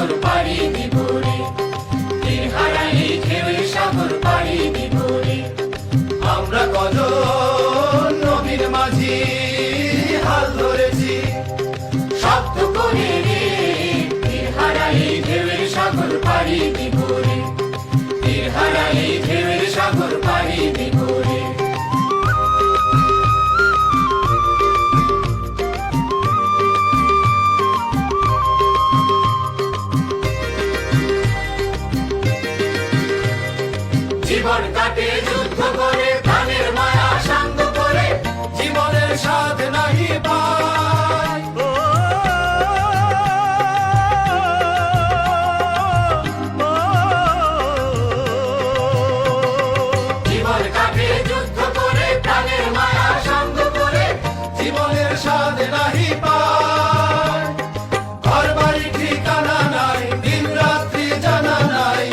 সাগর পাড়ি দিব রে, তীর হারাই ঢেউয়ের সাগর পাড়ি দিব রে। আমরা কজন নবীর মাঝি হাল ধরেছি, শব্দ করে রে, তীর হারাই ঢেউয়ের সাগর পাড়ি দিব রে, তীর হারাই ঢেউয়ের সাগর পাড়ি দিব রে। জীবন কাটে যুদ্ধ করে, প্রাণের মায়া সাঙ্গ করে, জীবনের স্বাদ নাহি পাই। জীবন কাটে যুদ্ধ করে, প্রাণের মায়া সাঙ্গ করে, জীবনের স্বাদ নাহি পাই। ঘর বাড়ি ঠিকানা নাই, দিন রাত্রি জানা নাই,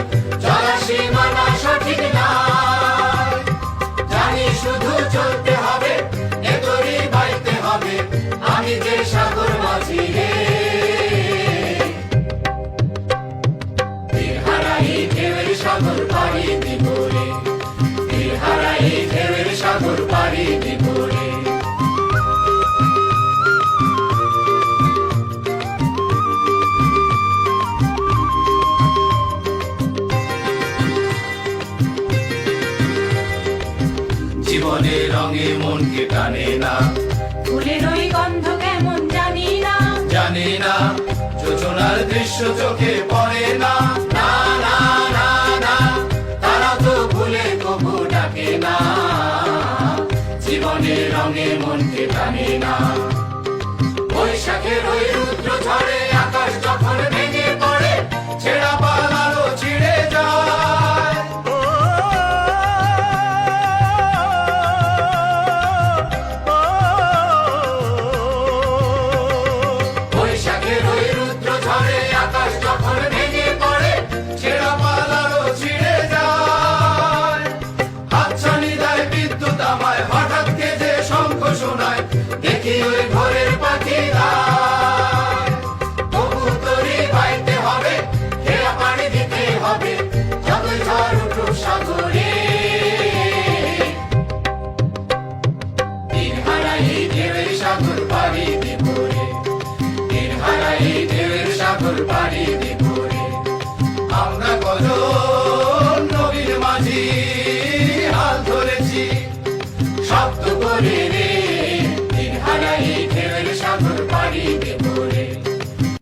চলার সীমানা সঠিক নাই। জানি শুধু চলতে হবে, এ তরি বাইতে হবে, আমি যে সাগর মাঝি রে। তীর হারাই ঢেউয়ের সাগর পাড়ি দিব রে, তীর হারাই ঢেউয়ের সাগর পাড়ি দিব রে। জীবনের রঙে মনকে টানে না, ফুলের ওই গন্ধ কেমন জানি না, জানি না যোজনার দৃশ্য চোখে পড়ে না। না না না না, তারা তো ভুলে কবু ডাকে না, জীবনের রঙে মনকে টানে না। বৈশাখের ওই রুদ্র ঝড়ে আকাশ যখন ভেঙে পড়ে, ছেঁড়া পালালো ছিঁড়ে যায়। বৈশাখের ওই রুদ্র ঝড়ে আকাশ যখন ভেঙে পড়ে, ছেঁড়া পালালো ছিঁড়ে যায়। হাতছানি দেয় বিদ্যুৎ আমায়, হঠাৎ কে যে শঙ্খ শোনায়, দেখি ওই ভোরের পাখিরা। তবু তরি বাইতে হবে, খেয়া পাড়ি দিতে হবে, যতই ঝড় উঠুক সাগরে। তীর হারাই ঢেউয়ের সাগর পাড়ি দিব রে, তীর হারাই ঢেউয়ের সাগর পাড়ি